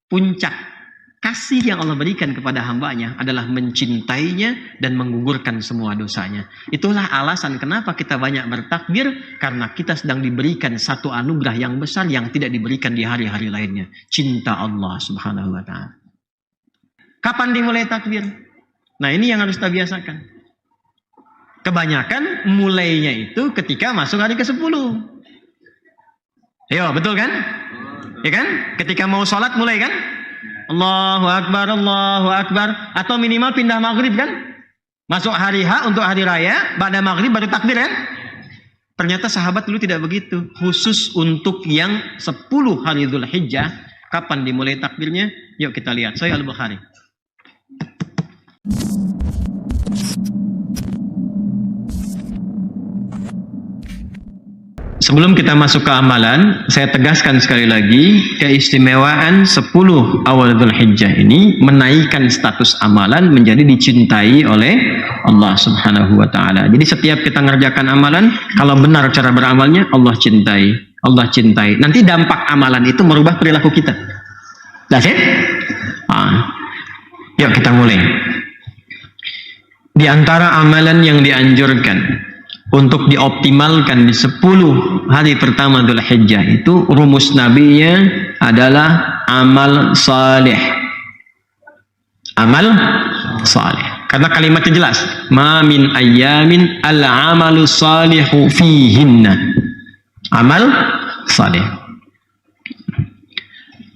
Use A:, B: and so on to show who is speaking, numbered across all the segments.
A: puncak kasih yang Allah berikan kepada hambanya adalah mencintainya dan menggugurkan semua dosanya. Itulah alasan kenapa kita banyak bertakbir, karena kita sedang diberikan satu anugerah yang besar yang tidak diberikan di hari-hari lainnya. Cinta Allah Subhanahu wa ta'ala. Kapan dimulai takbir? Nah, ini yang harus kita biasakan. Kebanyakan mulainya itu ketika masuk hari ke-10. Yo, betul kan? Ya kan? Ketika mau sholat mulai kan? Allahu Akbar, Allahu Akbar. Atau minimal pindah maghrib kan? Masuk hari H untuk hari raya, pada maghrib baru takbir kan? Ternyata sahabat dulu tidak begitu. Khusus untuk yang 10 hari Dzulhijjah, kapan dimulai takbirnya? Yuk kita lihat. Sahih Al-Bukhari. Sebelum kita masuk ke amalan, saya tegaskan sekali lagi, keistimewaan 10 awal Dzulhijjah ini menaikkan status amalan menjadi dicintai oleh Allah Subhanahu wa ta'ala. Jadi setiap kita ngerjakan amalan, kalau benar cara beramalnya, Allah cintai. Allah cintai. Nanti dampak amalan itu merubah perilaku kita. That's it? Yuk kita mulai. Di antara amalan yang dianjurkan untuk dioptimalkan di 10 hari pertama Dzulhijjah itu, rumus nabinya adalah amal saleh. Amal saleh. Karena kalimatnya jelas, ma min ayyamin al-amalu salihu fihinna. Amal saleh.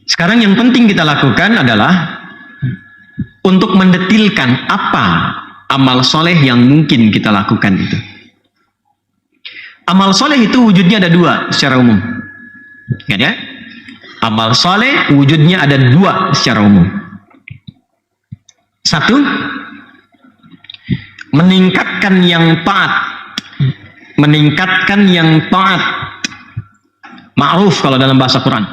A: Sekarang yang penting kita lakukan adalah untuk mendetilkan apa amal soleh yang mungkin kita lakukan itu. Amal soleh itu wujudnya ada 2 secara umum. Ingat ya? Amal soleh wujudnya ada 2 secara umum. 1, meningkatkan yang taat. Meningkatkan yang taat. Ma'ruf kalau dalam bahasa Quran.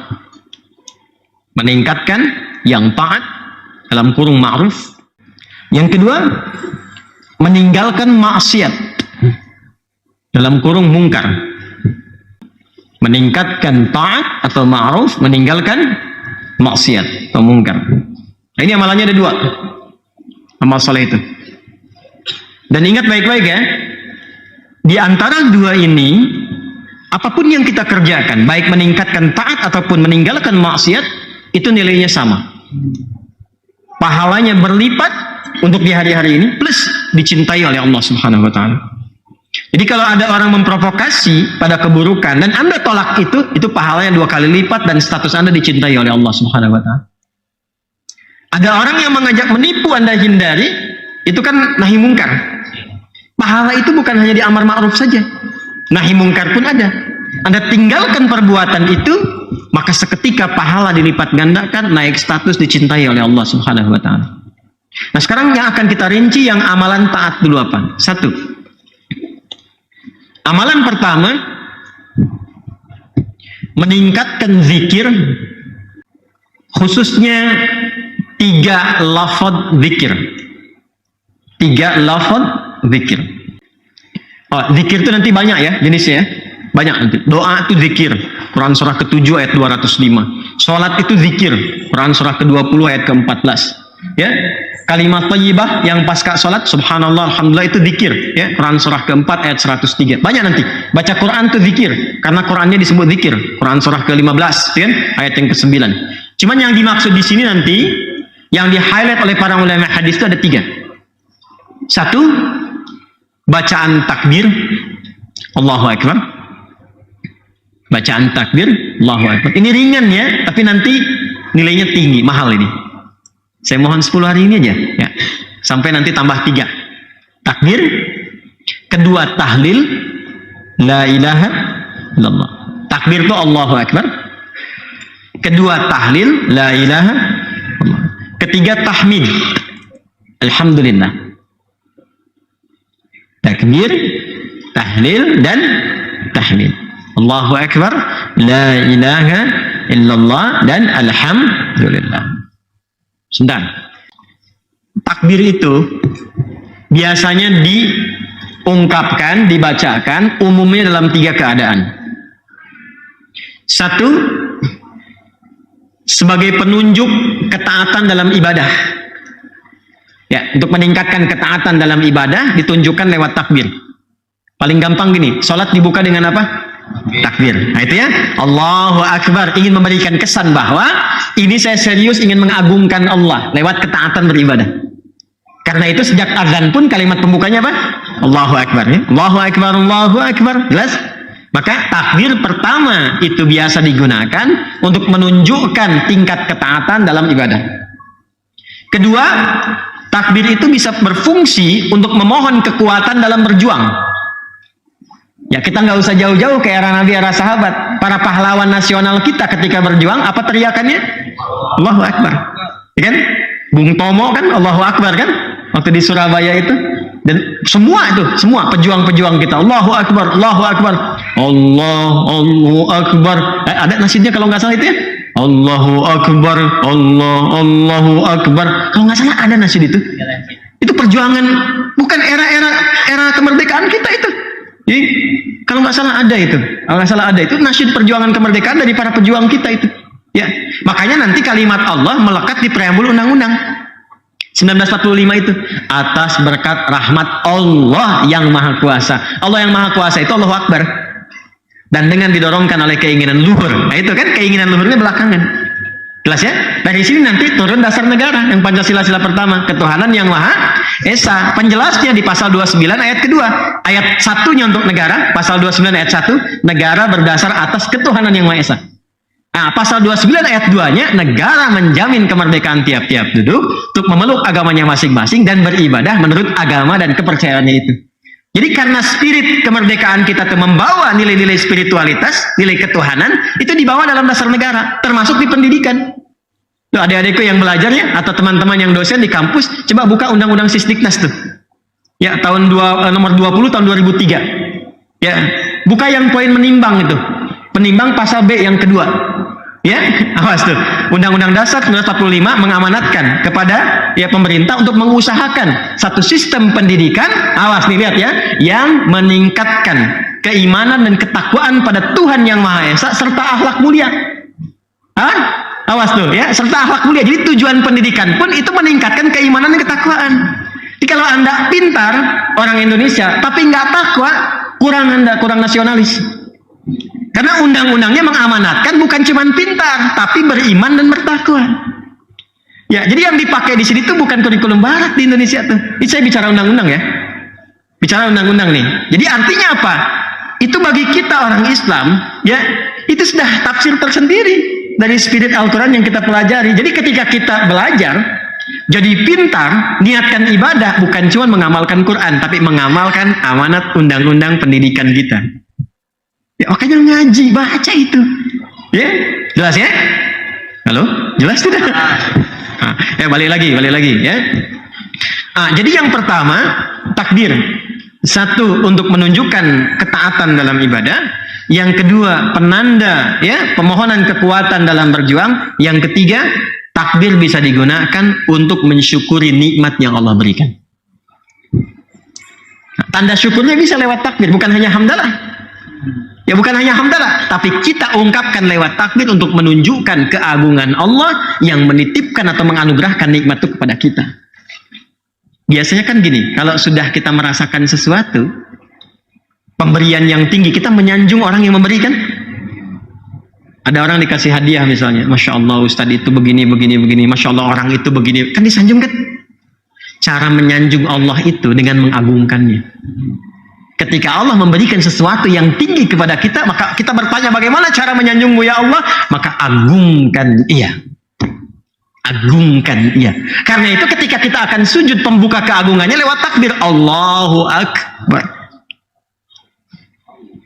A: Meningkatkan yang taat, dalam kurung ma'ruf. Yang kedua, meninggalkan maksiat, dalam kurung mungkar. Meningkatkan taat atau ma'ruf, meninggalkan maksiat atau mungkar. Nah, ini amalannya ada 2. Amal soleh itu. Dan ingat baik-baik ya, di antara 2 ini, apapun yang kita kerjakan, baik meningkatkan taat ataupun meninggalkan maksiat, itu nilainya sama. Pahalanya berlipat untuk di hari-hari ini, plus dicintai oleh Allah Subhanahu wa ta'ala. Jadi kalau ada orang memprovokasi pada keburukan dan Anda tolak itu pahalanya 2 kali lipat dan status Anda dicintai oleh Allah Subhanahu wa ta'ala. Ada orang yang mengajak menipu, Anda hindari, itu kan nahi mungkar. Pahala itu bukan hanya di amar ma'ruf saja. Nahi mungkar pun ada. Anda tinggalkan perbuatan itu, maka seketika pahala dilipat gandakan, naik status, dicintai oleh Allah Subhanahu wa ta'ala. Nah, sekarang yang akan kita rinci yang amalan taat dulu apa? 1. Amalan pertama, meningkatkan zikir, khususnya 3 lafaz zikir. 3 lafaz zikir. Oh, zikir itu nanti banyak ya jenisnya ya. Banyak nanti. Doa itu zikir. Quran surah ke-7 ayat 205. Salat itu zikir. Quran surah ke-20 ayat ke-14. Ya. Kalimat thayyibah yang pasca salat, subhanallah, alhamdulillah, itu zikir. Ya. Quran surah ke-4 ayat 103. Banyak nanti. Baca Quran itu zikir. Karena Qurannya disebut zikir. Quran surah ke-15, kan? Ayat yang ke-9. Cuman yang dimaksud di sini nanti, yang di-highlight oleh para ulama hadis itu ada 3. 1, bacaan takbir, Allahu Akbar. Bacaan takbir, Allahu Akbar. Ini ringan ya, tapi nanti nilainya tinggi, mahal ini. Saya mohon 10 hari ini aja, ya. Sampai nanti tambah 3. Takbir, kedua tahlil, la ilaha illallah. Takbir itu Allahu Akbar. Kedua tahlil, la ilaha illallah. Ketiga tahmid, alhamdulillah. Takbir, tahlil, dan tahmid. Allahu Akbar, la ilaha illallah, dan alhamdulillah. Sebentar. Takbir itu biasanya diungkapkan, dibacakan umumnya dalam 3 keadaan. 1, sebagai penunjuk ketaatan dalam ibadah. Ya, untuk meningkatkan ketaatan dalam ibadah ditunjukkan lewat takbir. Paling gampang gini, sholat dibuka dengan apa? Takbir. Nah itu ya, Allahu Akbar, ingin memberikan kesan bahwa ini saya serius ingin mengagungkan Allah lewat ketaatan beribadah. Karena itu sejak azan pun kalimat pembukanya apa? Allahu Akbar. Ya? Allahu Akbar, Allahu Akbar. Jelas? Maka takbir pertama itu biasa digunakan untuk menunjukkan tingkat ketaatan dalam ibadah. Kedua, takbir itu bisa berfungsi untuk memohon kekuatan dalam berjuang. Ya, kita nggak usah jauh-jauh ke era Nabi, era sahabat. Para pahlawan nasional kita ketika berjuang, apa teriakannya? Allahu Akbar. Ya kan? Bung Tomo kan Allahu Akbar kan? Waktu di Surabaya itu. Dan semua itu, semua pejuang-pejuang kita. Allahu Akbar, Allahu Akbar. Allahu Akbar. Ada nasidnya kalau nggak salah itu ya? Allahu Akbar, Allahu Akbar. Kalau nggak salah ada nasid itu. Itu perjuangan, bukan era kemerdekaan kita itu. Jadi, kalau nggak salah ada itu. Kalau nggak salah ada itu nasid perjuangan kemerdekaan dari para pejuang kita itu. Ya, makanya nanti kalimat Allah melekat di preambul undang-undang 1945 itu, atas berkat rahmat Allah yang Maha Kuasa. Allah yang Maha Kuasa itu Allahu Akbar. Dan dengan didorongkan oleh keinginan luhur. Nah itu kan keinginan luhurnya belakangan. Jelas ya? Dari sini nanti turun dasar negara yang Pancasila-sila pertama, ketuhanan yang Maha Esa. Penjelasnya di pasal 29 ayat kedua. Ayat satunya untuk negara, pasal 29 ayat 1, negara berdasar atas ketuhanan yang Maha Esa. Nah, pasal 29 ayat 2-nya, negara menjamin kemerdekaan tiap-tiap duduk untuk memeluk agamanya masing-masing dan beribadah menurut agama dan kepercayaannya itu. Jadi karena spirit kemerdekaan kita itu membawa nilai-nilai spiritualitas, nilai ketuhanan, itu dibawa dalam dasar negara, termasuk di pendidikan. Tuh adik-adikku yang belajar ya, atau teman-teman yang dosen di kampus, coba buka Undang-Undang Sisdiknas tuh. Ya, nomor 20 tahun 2003. Ya, buka yang poin menimbang itu. Penimbang pasal B yang kedua. Ya, awas tuh. Undang-Undang Dasar 1945 mengamanatkan kepada ya pemerintah untuk mengusahakan satu sistem pendidikan, awas nih lihat ya, yang meningkatkan keimanan dan ketakwaan pada Tuhan yang Maha Esa serta akhlak mulia. Hah? Awas tuh ya, serta akhlak mulia. Jadi tujuan pendidikan pun itu meningkatkan keimanan dan ketakwaan. Jadi kalau Anda pintar orang Indonesia tapi nggak takwa, kurang nasionalis. Karena undang-undangnya mengamanatkan bukan cuma pintar, tapi beriman dan bertakwa. Ya, jadi yang dipakai di sini tuh bukan kurikulum barat di Indonesia tuh. Ini saya bicara undang-undang ya. Bicara undang-undang nih. Jadi artinya apa? Itu bagi kita orang Islam, ya, itu sudah tafsir tersendiri dari spirit Al-Quran yang kita pelajari. Jadi ketika kita belajar, jadi pintar, niatkan ibadah, bukan cuma mengamalkan Quran, tapi mengamalkan amanat undang-undang pendidikan kita. Ya, makanya ngaji, baca itu. Ya, jelas ya? Halo? Jelas tidak? Ya, balik lagi ya. Jadi yang pertama, takbir. Satu, untuk menunjukkan ketaatan dalam ibadah. Yang kedua, penanda ya, pemohonan kekuatan dalam berjuang. Yang ketiga, takbir bisa digunakan untuk mensyukuri nikmat yang Allah berikan. Tanda syukurnya bisa lewat takbir, bukan hanya hamdalah. Ya, bukan hanya hamdalah, tapi kita ungkapkan lewat takbir untuk menunjukkan keagungan Allah yang menitipkan atau menganugerahkan nikmat itu kepada kita. Biasanya kan gini, kalau sudah kita merasakan sesuatu, pemberian yang tinggi, kita menyanjung orang yang memberikan. Ada orang dikasih hadiah misalnya, Masya Allah Ustadz itu begini, Masya Allah orang itu begini, kan disanjung kan? Cara menyanjung Allah itu dengan mengagungkannya. Ketika Allah memberikan sesuatu yang tinggi kepada kita, maka kita bertanya bagaimana cara menyanjungmu ya Allah? Maka agungkan ia. Agungkan ia. Karena itu ketika kita akan sujud, pembuka keagungannya lewat takbir. Allahu Akbar.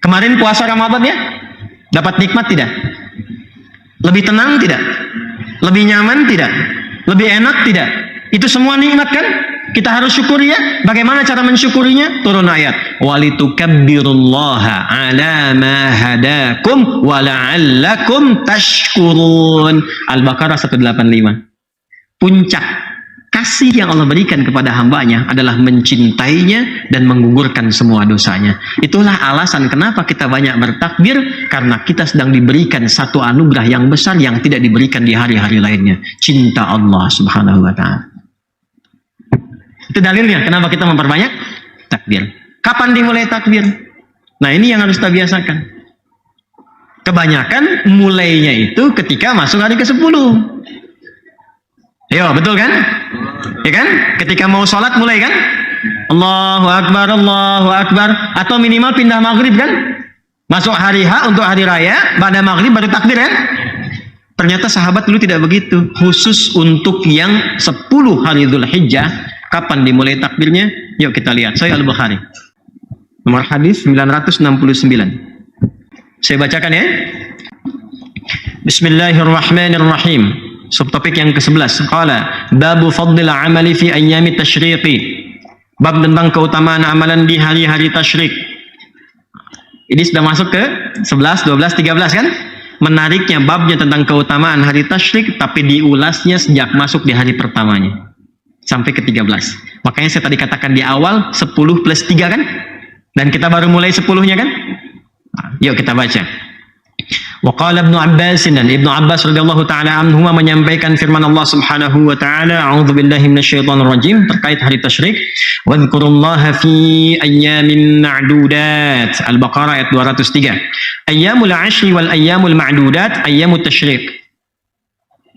A: Kemarin puasa Ramadan ya? Dapat nikmat tidak? Lebih tenang tidak? Lebih nyaman tidak? Lebih enak tidak? Itu semua nikmat kan? Kita harus syukuri ya. Bagaimana cara mensyukurinya? Turun ayat. Walitukabbirullaha ala ma hadakum wa la'allakum tashkurun. Al-Baqarah 185. Puncak kasih yang Allah berikan kepada hambanya adalah mencintainya dan menggugurkan semua dosanya. Itulah alasan kenapa kita banyak bertakbir, karena kita sedang diberikan satu anugerah yang besar yang tidak diberikan di hari-hari lainnya. Cinta Allah Subhanahu wa Ta'ala. Itu dalilnya kenapa kita memperbanyak takbir. Kapan dimulai takbir? Nah, ini yang harus kita biasakan. Kebanyakan mulainya itu ketika masuk hari ke-10. Yo, betul kan? Ya kan? Ketika mau sholat mulai kan? Allahu Akbar, Allahu Akbar. Atau minimal pindah maghrib kan? Masuk hari H untuk hari raya, pada maghrib baru takbir kan? Ternyata sahabat dulu tidak begitu. Khusus untuk yang 10 hari Dzulhijjah, kapan dimulai takbirnya? Yuk kita lihat. Sahih Al-Bukhari. Nomor hadis 969. Saya bacakan ya. Bismillahirrahmanirrahim. Subtopik yang ke-11. Qala babu fadlil amali fi ayyami tasyriqi. Bab tentang keutamaan amalan di hari-hari tasyrik. Ini sudah masuk ke 11, 12, 13 kan? Menariknya babnya tentang keutamaan hari tasyrik, tapi diulasnya sejak masuk di hari pertamanya sampai ke 13. Makanya saya tadi katakan di awal 10 plus 3 kan? Dan kita baru mulai 10-nya kan? Yuk kita baca. Wa qala Ibnu Abbas, dan Ibnu Abbas radhiyallahu taala anhu menyampaikan firman Allah Subhanahu wa taala, a'udzubillahi minasyaitonir rajim, terkait hari tasyrik. Wa dzkurullaha fi ayyamin ma'dudat. Al-Baqarah ayat 203. Ayyamul 'ashri wal ayyamul ma'dudat ayyamut tasyrik.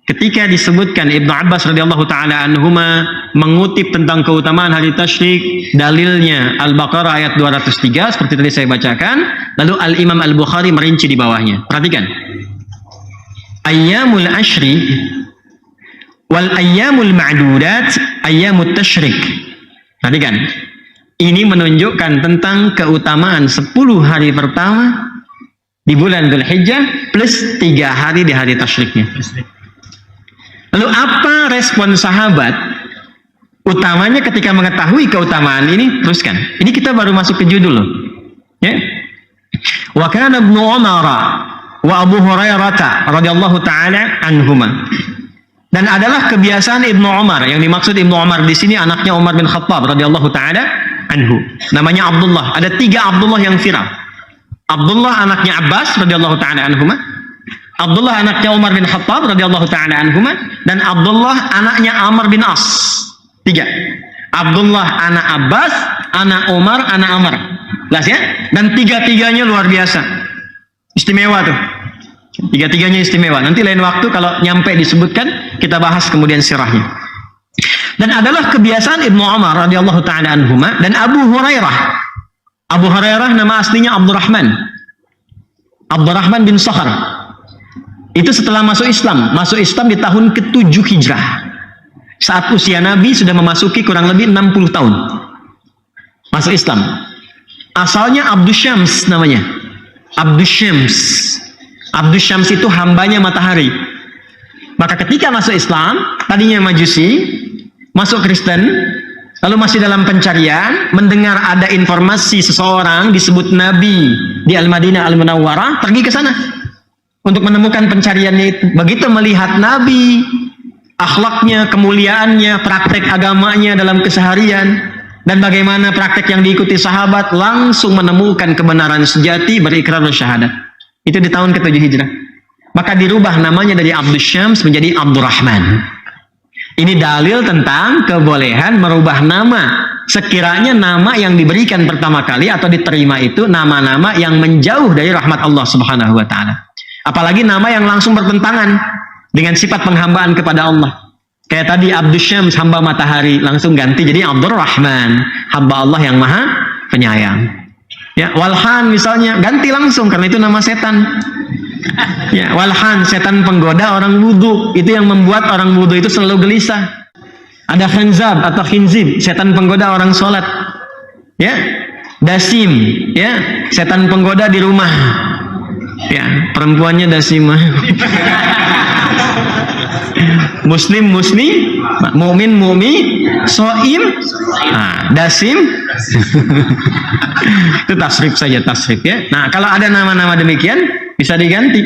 A: Ketika disebutkan Ibnu Abbas radhiyallahu taala anhuma mengutip tentang keutamaan hari tasyrik, dalilnya Al-Baqarah ayat 203 seperti tadi saya bacakan, lalu Al-Imam Al-Bukhari merinci di bawahnya. Perhatikan. Ayyamul ashri wal ayyamul ma'dudat ayyamut tasyrik. Perhatikan. Ini menunjukkan tentang keutamaan 10 hari pertama di bulan Dzulhijjah plus 3 hari di hari tasyriknya. Lalu apa respon sahabat utamanya ketika mengetahui keutamaan ini? Teruskan. Ini kita baru masuk ke judul loh. Ya. Wa kana Ibnu Umar wa Abu Hurairah radhiyallahu taala anhuma. Dan adalah kebiasaan Ibnu Umar. Yang dimaksud Ibnu Umar di sini anaknya Umar bin Khattab radhiyallahu taala anhu. Namanya Abdullah. Ada 3 Abdullah yang viral. Abdullah anaknya Abbas radhiyallahu taala anhuma. Abdullah anaknya Umar bin Khattab radhiyallahu taala anhuma, dan Abdullah anaknya Amr bin As. 3. Abdullah anak Abbas, anak Umar, anak Amr. Jelas ya? Dan 3-3-nya luar biasa. Istimewa tuh. 3-3-nya istimewa. Nanti lain waktu kalau nyampe disebutkan, kita bahas kemudian sirahnya. Dan adalah kebiasaan Ibnu Umar radhiyallahu taala anhuma dan Abu Hurairah. Abu Hurairah nama aslinya Abdurrahman bin Sakhar. Itu setelah masuk Islam. Masuk Islam di tahun ke-7 Hijrah. Saat usia Nabi sudah memasuki kurang lebih 60 tahun. Masuk Islam. Asalnya Abdus Syams namanya. Abdus Syams. Abdus Syams itu hambanya matahari. Maka ketika masuk Islam, tadinya Majusi, masuk Kristen, lalu masih dalam pencarian, mendengar ada informasi seseorang disebut Nabi di Al-Madinah Al-Munawwarah, pergi ke sana untuk menemukan pencariannya itu. Begitu melihat Nabi, akhlaknya, kemuliaannya, praktek agamanya dalam keseharian, dan bagaimana praktek yang diikuti sahabat, langsung menemukan kebenaran sejati, berikrar syahadat. Itu di tahun ke-7 Hijrah. Maka dirubah namanya dari Abdus Syams menjadi Abdurrahman. Ini dalil tentang kebolehan merubah nama. Sekiranya nama yang diberikan pertama kali atau diterima itu nama-nama yang menjauh dari rahmat Allah Subhanahu wa taala. Apalagi nama yang langsung bertentangan dengan sifat penghambaan kepada Allah. Kayak tadi Abdus Syams, hamba matahari, langsung ganti jadi Abdurrahman, hamba Allah yang maha penyayang. Ya, Walhan misalnya, ganti langsung karena itu nama setan. Ya, Walhan, setan penggoda orang wudu. Itu yang membuat orang wudu itu selalu gelisah. Ada Khanzab atau Khinzib, setan penggoda orang sholat. Ya, Dasim, ya, setan penggoda di rumah. Ya, perempuannya Dasimah. Muslim, mu'min, soim, Dasim. Itu tasrif saja, tasrif ya. Nah, kalau ada nama-nama demikian bisa diganti.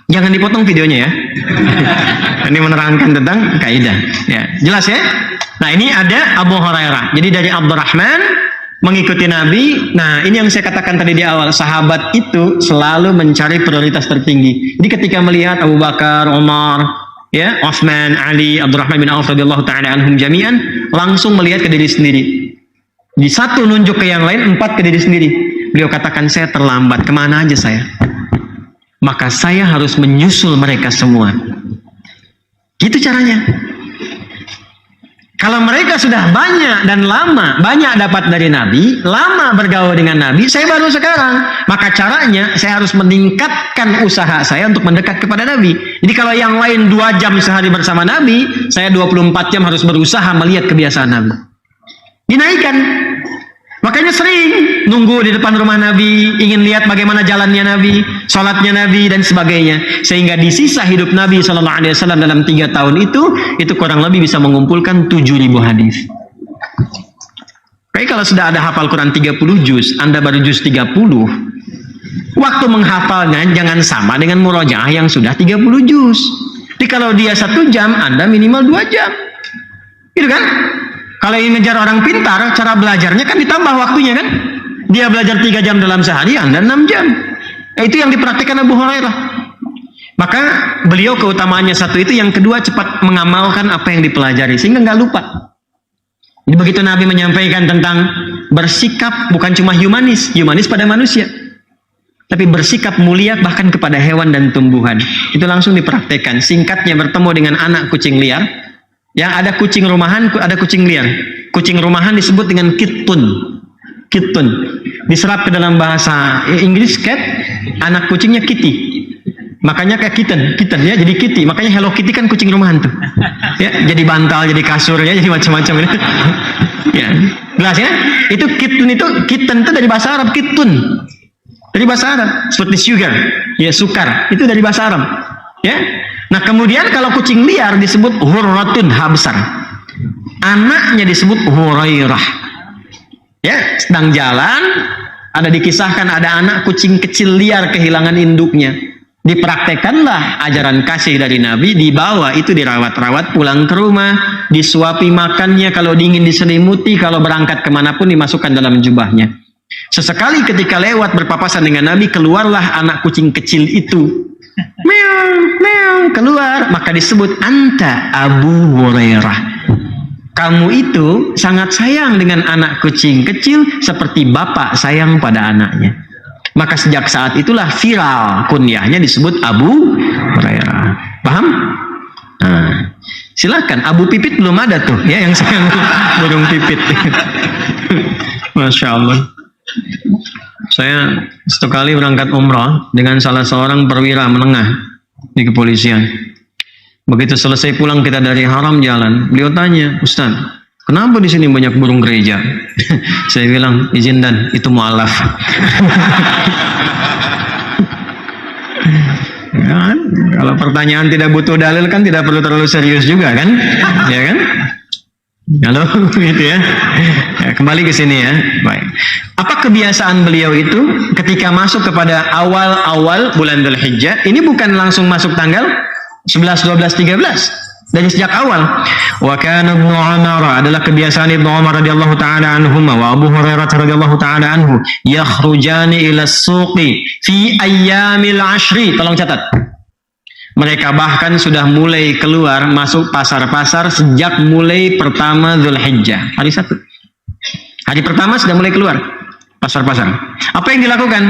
A: Jangan dipotong videonya ya. Ini menerangkan tentang kaidah. Ya, jelas ya? Nah, ini ada Abu Hurairah. Jadi dari Abdurrahman mengikuti Nabi. Nah, ini yang saya katakan tadi di awal. Sahabat itu selalu mencari prioritas tertinggi. Jadi ketika melihat Abu Bakar, Umar, ya, Utsman, Ali, Abdurrahman bin Auf radhiyallahu taala anhum jami'an, langsung melihat ke diri sendiri. Di satu nunjuk ke yang lain, 4 ke diri sendiri. Beliau katakan, saya terlambat, kemana aja saya? Maka saya harus menyusul mereka semua. Gitu caranya. Kalau mereka sudah banyak dan lama, banyak dapat dari Nabi, lama bergaul dengan Nabi, saya baru sekarang. Maka caranya, saya harus meningkatkan usaha saya untuk mendekat kepada Nabi. Jadi kalau yang lain 2 jam sehari bersama Nabi, saya 24 jam harus berusaha melihat kebiasaan Nabi. Dinaikkan. Makanya sering nunggu di depan rumah Nabi, ingin lihat bagaimana jalannya Nabi, sholatnya Nabi, dan sebagainya. Sehingga di sisa hidup Nabi SAW dalam 3 tahun itu kurang lebih bisa mengumpulkan 7.000 hadis. Kayak kalau sudah ada hafal Quran 30 juz, Anda baru juz 30, waktu menghafalnya jangan sama dengan murojaah yang sudah 30 juz. Jadi kalau dia 1 jam, Anda minimal 2 jam. Gitu kan? Kalau ingin ngejar orang pintar, cara belajarnya kan ditambah waktunya kan. Dia belajar 3 jam dalam sehari, Anda 6 jam. Itu yang dipraktikkan Abu Hurairah. Maka beliau keutamaannya satu itu, yang kedua cepat mengamalkan apa yang dipelajari sehingga nggak lupa. Jadi begitu Nabi menyampaikan tentang bersikap bukan cuma humanis pada manusia, tapi bersikap mulia bahkan kepada hewan dan tumbuhan. Itu langsung dipraktekkan. Singkatnya, bertemu dengan anak kucing liar. Yang ada kucing rumahan, ada kucing liar. Kucing rumahan disebut dengan kittun. Kittun. Diserap ke dalam bahasa Inggris cat, anak kucingnya kitty. Makanya kayak kitten ya, jadi kitty. Makanya Hello Kitty kan kucing rumahan tuh. Ya, jadi bantal, jadi kasur ya, jadi macam-macam ini. Ya, jelas ya? Itu kitten itu dari bahasa Arab, kittun. Dari bahasa Arab, seperti sugar, ya sukar. Itu dari bahasa Arab. Ya. Nah, kemudian kalau kucing liar disebut hurratun, H besar. Anaknya disebut Hurairah. Ya, sedang jalan, ada dikisahkan ada anak kucing kecil liar kehilangan induknya. Dipraktekanlah ajaran kasih dari Nabi, dibawa itu dirawat-rawat pulang ke rumah, disuapi makannya, kalau dingin diselimuti, kalau berangkat kemanapun dimasukkan dalam jubahnya. Sesekali ketika lewat berpapasan dengan Nabi, keluarlah anak kucing kecil itu. Meow, meow, keluar, maka disebut anta Abu Hurairah. Kamu itu sangat sayang dengan anak kucing kecil seperti bapak sayang pada anaknya. Maka sejak saat itulah viral kunyahnya disebut Abu Hurairah. Paham? Nah, silakan. Abu Pipit belum ada tuh, ya, yang sayang burung pipit. Masya Allah. Saya satu kali berangkat umrah dengan salah seorang perwira menengah di kepolisian. Begitu selesai pulang kita dari haram jalan, beliau tanya, Ustaz, kenapa di sini banyak burung gereja? Saya bilang, izin dan itu mu'alaf. Ya kan? Kalau pertanyaan tidak butuh dalil kan tidak perlu terlalu serius juga kan? Ya kan? Halo, gitu ya. Ya, kembali ke sini ya. Baik. Apa kebiasaan beliau itu ketika masuk kepada awal-awal bulan Dzulhijjah? Ini bukan langsung masuk tanggal 11, 12, 13. Dari sejak awal. Wa kana Ibnu Umar, adalah kebiasaan Ibnu Umar radhiyallahu taala anhuma wa Abu Hurairah radhiyallahu taala anhu, yakhrujani ila as-suqi fi ayyamil 'ashri. Tolong catat. Mereka bahkan sudah mulai keluar masuk pasar-pasar sejak mulai pertama Dzulhijjah, hari 1. Hari pertama sudah mulai keluar pasar-pasar. Apa yang dilakukan?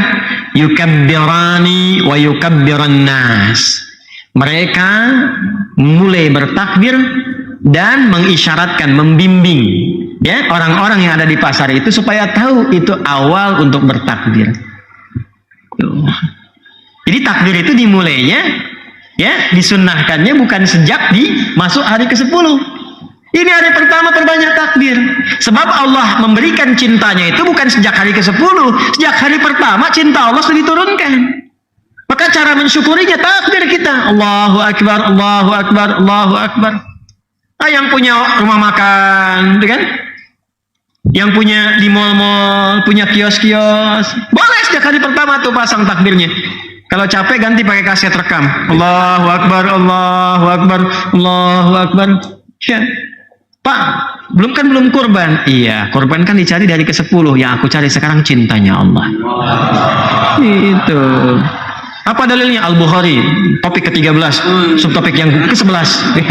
A: Yukabbirani wa yukabbiran nas. Mereka mulai bertakbir dan mengisyaratkan, membimbing ya orang-orang yang ada di pasar itu supaya tahu itu awal untuk bertakbir. Jadi takbir itu dimulainya, ya, disunnahkannya bukan sejak masuk hari ke-10. Ini hari pertama terbanyak takbir. Sebab Allah memberikan cintanya itu bukan sejak hari ke-10. Sejak hari pertama cinta Allah sudah diturunkan. Maka cara mensyukurinya takbir kita. Allahu Akbar, Allahu Akbar, Allahu Akbar. Ah, yang punya rumah makan, kan? Yang punya di mal-mal, punya kios-kios, boleh sejak hari pertama tuh pasang takbirnya. Kalau capek ganti pakai kaset rekam. Allahu Akbar, Allahu Akbar, Allahu Akbar. Ya. Pak, belum kurban. Iya, kurban kan dicari dari ke-10. Yang aku cari sekarang cintanya Allah. Itu. Apa dalilnya? Al-Bukhari, topik ke-13, subtopik yang ke-11.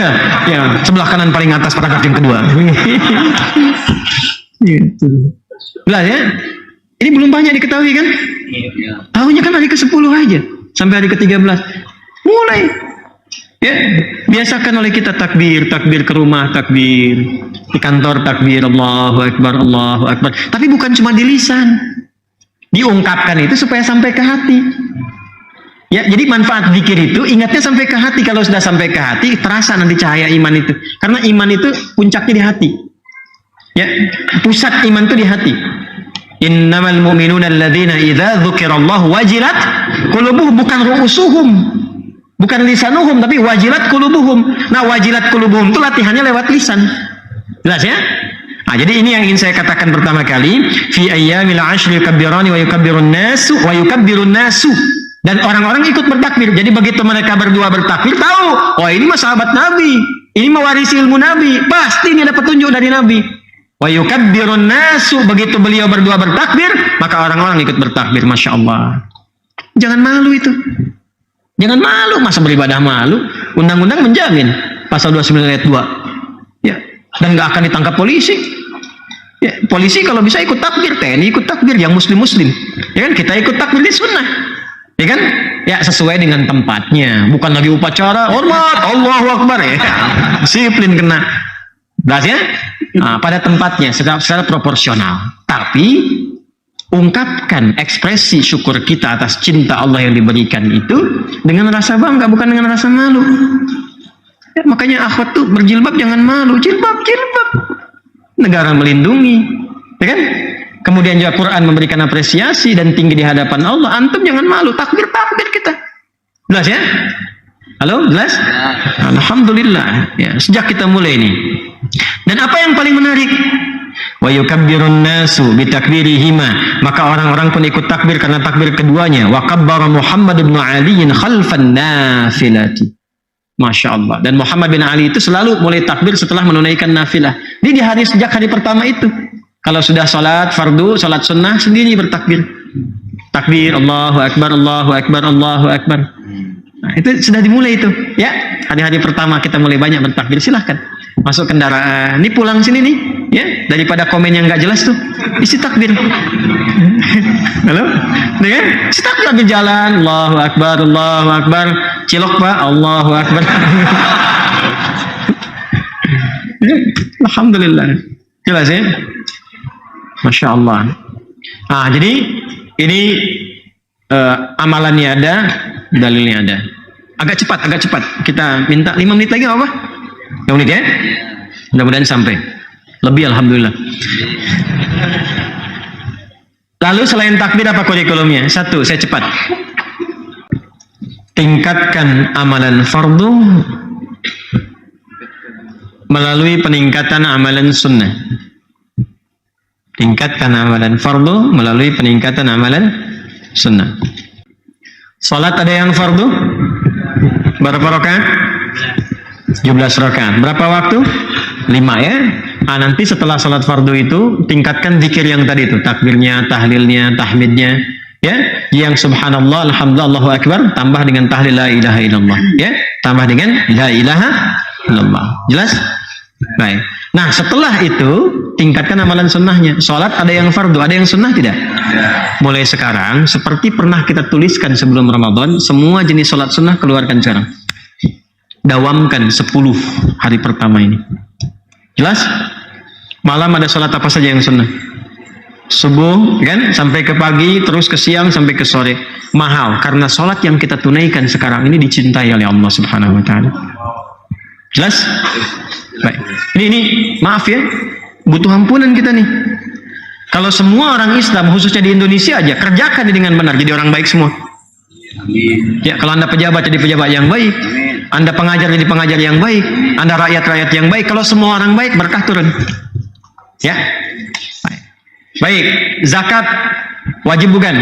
A: Ya, sebelah kanan paling atas paragraf yang kedua. Gitu. Jelas ya? Ini belum banyak diketahui kan? Tahunya kan hari ke-10 aja, sampai hari ke-13. Mulai. Ya, biasakan oleh kita takbir ke rumah, takbir di kantor, takbir Allahu Akbar, Allahu Akbar. Tapi bukan cuma di lisan, diungkapkan itu supaya sampai ke hati. Ya, jadi manfaat zikir itu ingatnya sampai ke hati. Kalau sudah sampai ke hati, terasa nanti cahaya iman itu. Karena iman itu puncaknya di hati. Ya, pusat iman itu di hati. Innamal mu'minuna alladzina idza dzukirallahu wajilat qulubuhum, bukan ru'usuhum. Bukan lisanuhum, tapi wajilat qulubuhum. Nah, wajilat qulubuhum itu latihannya lewat lisan. Jelas ya? Nah, jadi ini yang ingin saya katakan pertama kali, fi ayyamil 'ashri yukabbirani wa yukabbirun nasu wa yukabbirun nasu. Dan orang-orang ikut bertakbir. Jadi begitu mereka berdua bertakbir, tahu, oh ini mah sahabat Nabi, ini mewarisi ilmu Nabi, pasti ini ada petunjuk dari Nabi. Wa yukabbirun nasu, begitu beliau berdua bertakbir, maka orang-orang ikut bertakbir. Masya Allah. Jangan malu itu. Jangan malu, masa beribadah malu? Undang-undang menjamin, pasal 29 ayat 2. Ya, dan nggak akan ditangkap polisi. Ya, polisi kalau bisa ikut takbir, TNI ikut takbir, yang muslim-muslim. Ya kan, kita ikut takbir di sunnah. Ya kan? Ya, sesuai dengan tempatnya. Bukan lagi upacara, hormat, Allahu Akbar ya. Disiplin kena. Jelas ya? Nah, pada tempatnya, secara proporsional. Tapi ungkapkan ekspresi syukur kita atas cinta Allah yang diberikan itu dengan rasa bangga, bukan dengan rasa malu. Ya, makanya akhwat tuh berjilbab jangan malu, jilbab. Negara melindungi, ya kan? Kemudian juga Quran memberikan apresiasi dan tinggi di hadapan Allah. Antum jangan malu, takbir kita. Jelas ya? Halo, jelas? Alhamdulillah. Ya, sejak kita mulai ini. Dan apa yang paling menarik? Wa yukabbirun nasu bitakbirihima, maka orang-orang pun ikut takbir karena takbir keduanya. Wa kabbara Muhammad bin Ali khalfan nafilati. Masya Allah. Dan Muhammad bin Ali itu selalu mulai takbir setelah menunaikan nafilah. Dia di hari sejak hari pertama itu. Kalau sudah sholat fardu, sholat sunnah sendiri bertakbir. Takbir Allahu Akbar, Allahu Akbar, Allahu Akbar. Nah, itu sudah dimulai itu. Ya, hari-hari pertama kita mulai banyak bertakbir. Silahkan masuk kendaraan. Ini pulang sini nih, ya, daripada komen yang nggak jelas tuh, isi takbir. Halo, dengan isi takbir lagi jalan, Allahu Akbar, Allahu Akbar. Cilok Pak, Allahu Akbar. Alhamdulillah, jelas ya, Masya Allah. Ah, jadi ini amalannya ada, dalilnya ada. Agak cepat. Kita minta 5 menit lagi apa? 5 menit ya? Mudah-mudahan sampai. Lebih alhamdulillah. Lalu selain takbir apa kurikulumnya? 1, saya cepat. Tingkatkan amalan fardu melalui peningkatan amalan sunnah. Tingkatkan amalan fardu melalui peningkatan amalan sunnah. Salat ada yang fardu? Berapa rakaat? 17 rakaat. Berapa waktu? 5 ya. Nah, nanti setelah salat fardu itu tingkatkan zikir yang tadi itu, takbirnya, tahlilnya, tahmidnya, ya. Yang subhanallah, alhamdulillah, Allahu akbar tambah dengan tahlil la ilaha illallah, ya. Tambah dengan la ilaha illallah. Jelas? Baik. Nah, setelah itu tingkatkan amalan sunnahnya. Salat ada yang fardu, ada yang sunnah tidak? Mulai sekarang seperti pernah kita tuliskan sebelum Ramadan, semua jenis salat sunnah keluarkan sekarang. Dawamkan 10 hari pertama ini. Jelas? Malam ada sholat apa saja yang sunnah? Subuh kan sampai ke pagi, terus ke siang sampai ke sore. Mahal karena sholat yang kita tunaikan sekarang ini dicintai oleh Allah Subhanahu wa taala. Jelas? Baik. Ini maaf ya, butuh ampunan kita nih. Kalau semua orang Islam khususnya di Indonesia aja kerjakan dengan benar, jadi orang baik semua. Ya, kalau Anda pejabat jadi pejabat yang baik, Anda pengajar jadi pengajar yang baik, Anda rakyat yang baik. Kalau semua orang baik, berkah turun. Ya, baik. Zakat wajib bukan?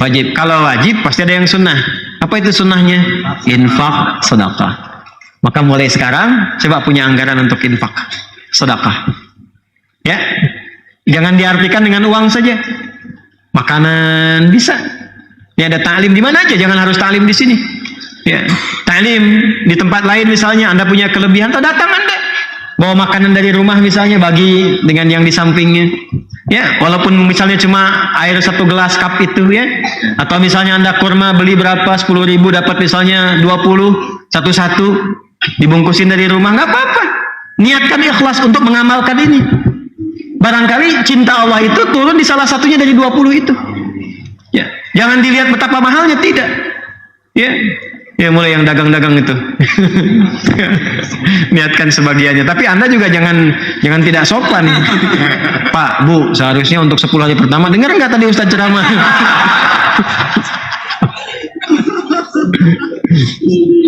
A: Wajib. Kalau wajib pasti ada yang sunnah. Apa itu sunnahnya? Infak sedekah. Maka mulai sekarang coba punya anggaran untuk infak sedekah. Ya. Jangan diartikan dengan uang saja. Makanan bisa. Ya, ada taklim di mana aja, jangan harus taklim di sini. Ya, taklim di tempat lain misalnya Anda punya kelebihan, datang Anda. Bawa makanan dari rumah misalnya, bagi dengan yang di sampingnya. Ya, walaupun misalnya cuma air 1 gelas cup itu ya. Atau misalnya Anda kurma beli berapa, 10.000 dapat misalnya 20 satu-satu dibungkusin dari rumah, nggak apa-apa. Niatkan ikhlas untuk mengamalkan ini. Barangkali cinta Allah itu turun di salah satunya dari 20 itu. Ya, jangan dilihat betapa mahalnya, tidak. Ya. Ya, mulai yang dagang-dagang itu. Niatkan sebagiannya. Tapi Anda juga jangan tidak sopan. Pak, Bu, seharusnya untuk 10 hari pertama. Dengar nggak tadi Ustaz ceramah?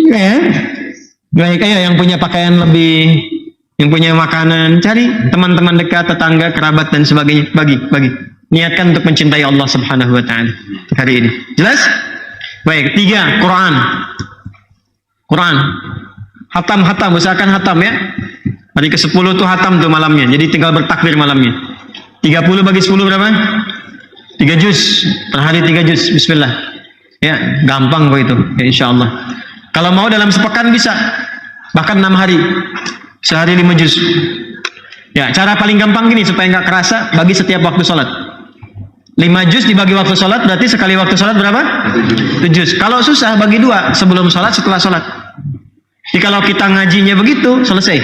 A: Ya. Baik, ayo yang punya pakaian lebih, yang punya makanan, cari teman-teman dekat, tetangga, kerabat dan sebagainya. Bagi. Niatkan untuk mencintai Allah Subhanahu wa taala hari ini. Jelas? Baik, 3, Quran. Hatam, usahakan hatam ya. Hari ke-10 tuh hatam tuh malamnya. Jadi tinggal bertakbir malamnya. 30 bagi 10 berapa? 3 juz. Per hari 3 juz. Bismillah. Ya, gampang kok itu. Ya, insyaallah. Kalau mau dalam sepekan bisa. Bahkan 6 hari. Sehari 5 juz. Ya, cara paling gampang gini supaya nggak kerasa, bagi setiap waktu sholat. 5 juz dibagi waktu sholat, berarti sekali waktu sholat berapa? 7 juz. Kalau susah, bagi 2, sebelum sholat, setelah sholat. Jadi kalau kita ngajinya begitu, selesai.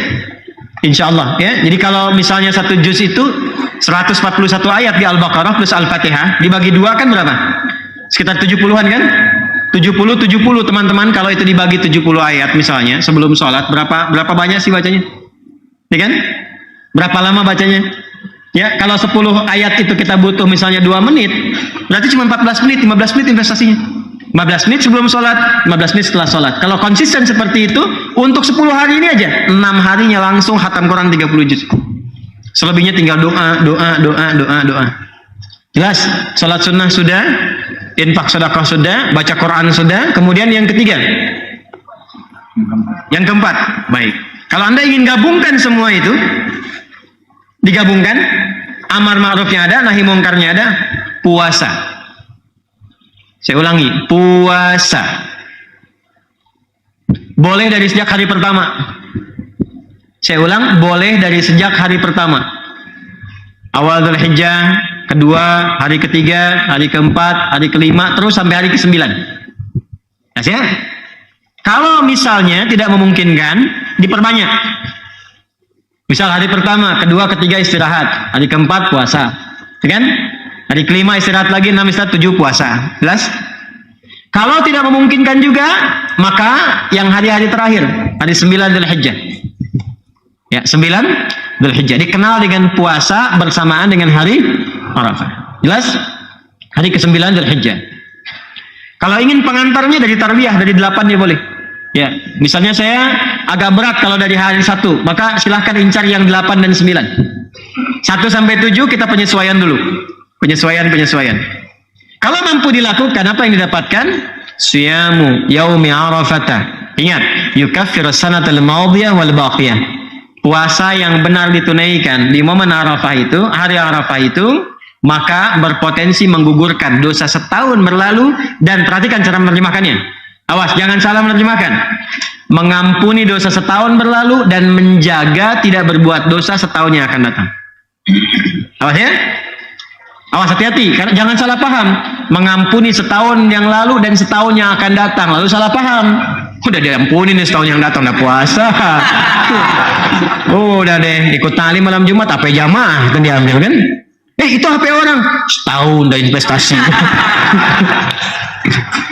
A: Insya Allah. Ya. Jadi kalau misalnya 1 juz itu 141 ayat di Al-Baqarah plus Al-Fatihah, dibagi 2 kan berapa? Sekitar 70-an kan? 70 teman-teman, kalau itu dibagi 70 ayat misalnya, sebelum sholat, berapa banyak sih bacanya? Ya kan? Berapa lama bacanya? Ya, kalau 10 ayat itu kita butuh misalnya 2 menit, berarti cuma 14 menit, 15 menit investasinya. 15 menit sebelum sholat, 15 menit setelah sholat. Kalau konsisten seperti itu, untuk 10 hari ini aja, 6 harinya langsung khatam Quran 30 juz. Selebihnya tinggal doa. Jelas? Sholat sunnah sudah, infak sedekah sudah, baca Quran sudah. Kemudian yang ketiga, yang keempat, baik. Kalau Anda ingin gabungkan semua itu, digabungkan, amar ma'rufnya ada, nahi mungkarnya ada, puasa. Saya ulangi, puasa. Boleh dari sejak hari pertama. Saya ulang, boleh dari sejak hari pertama. Awal Dzulhijjah, kedua, hari ketiga, hari keempat, hari kelima, terus sampai hari ke-9. Ya? Kalau misalnya tidak memungkinkan, diperbanyak. Misal hari pertama, kedua, ketiga istirahat, hari keempat puasa, kan? Hari kelima istirahat lagi, 6 istirahat, 7 puasa. Jelas? Kalau tidak memungkinkan juga, maka yang hari-hari terakhir, hari 9 Dzulhijjah. Ya, 9 Dzulhijjah dikenal dengan puasa bersamaan dengan hari Arafah. Jelas? Hari ke-9 Dzulhijjah. Kalau ingin pengantarnya dari tarbiyah, dari 8 ya boleh. Ya, misalnya saya agak berat kalau dari hari 1, maka silahkan incar yang 8 dan 9. 1 sampai 7 kita penyesuaian dulu. Penyesuaian. Kalau mampu dilakukan, apa yang didapatkan? Siyamu yaumi Arafata. Ingat, yukaffiru sanatal madiyah wal baqiyah. Puasa yang benar ditunaikan di momen Arafah itu, hari Arafah itu, maka berpotensi menggugurkan dosa setahun berlalu. Dan perhatikan cara menerjemahkannya. Awas, jangan salah menerjemahkan. Mengampuni dosa setahun berlalu dan menjaga tidak berbuat dosa setahun yang akan datang. Awas ya. Awas, hati-hati, karena jangan salah paham. Mengampuni setahun yang lalu dan setahun yang akan datang, lalu salah paham. Udah diampuni nih setahun yang datang, udah puasa. Udah deh, ikut talim malam Jumat, HP jamaah itu diambil kan? Itu HP orang, setahun udah investasi.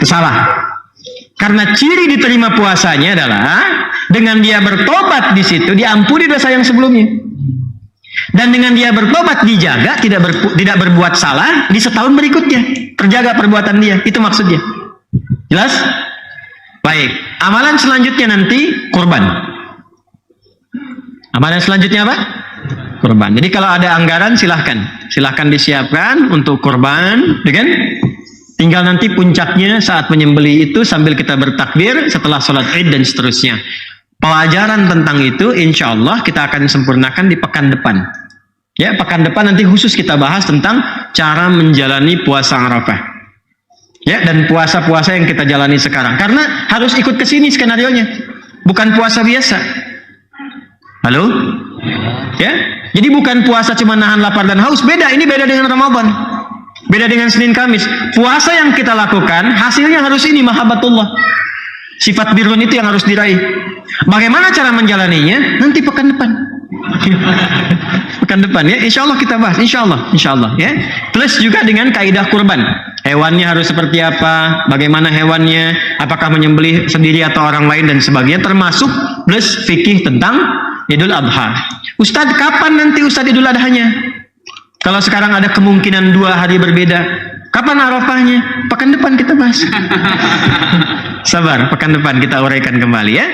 A: Salah. Karena ciri diterima puasanya adalah dengan dia bertobat di situ, diampuni dosa yang sebelumnya. Dan dengan dia bertobat dijaga, tidak berbuat salah di setahun berikutnya, terjaga perbuatan dia. Itu maksudnya. Jelas? Baik. Amalan selanjutnya nanti kurban. Amalan selanjutnya apa? Kurban. Jadi kalau ada anggaran silahkan disiapkan untuk kurban, kan? Tinggal nanti puncaknya saat menyembelih itu sambil kita bertakbir setelah sholat Id dan seterusnya. Pelajaran tentang itu insya Allah kita akan sempurnakan di pekan depan. Ya, pekan depan nanti khusus kita bahas tentang cara menjalani puasa Arafah. Ya, dan puasa-puasa yang kita jalani sekarang. Karena harus ikut ke sini skenarionya. Bukan puasa biasa. Halo? Ya? Jadi bukan puasa cuma nahan lapar dan haus. Beda, ini beda dengan Ramadan. Beda dengan Senin Kamis. Puasa yang kita lakukan, hasilnya harus ini, mahabbatullah. Sifat birrun itu yang harus diraih. Bagaimana cara menjalaninya? Nanti pekan depan. Pekan depan ya, insya Allah kita bahas. Insya Allah ya. Plus juga dengan kaidah kurban. Hewannya harus seperti apa? Bagaimana hewannya? Apakah menyembelih sendiri atau orang lain dan sebagainya? Termasuk plus fikih tentang Idul Adha. Ustadz, kapan nanti Ustadz Idul Adhanya? Kalau sekarang ada kemungkinan 2 hari berbeda, kapan Arafahnya? Pekan depan kita bahas. Sabar, pekan depan kita uraikan kembali ya.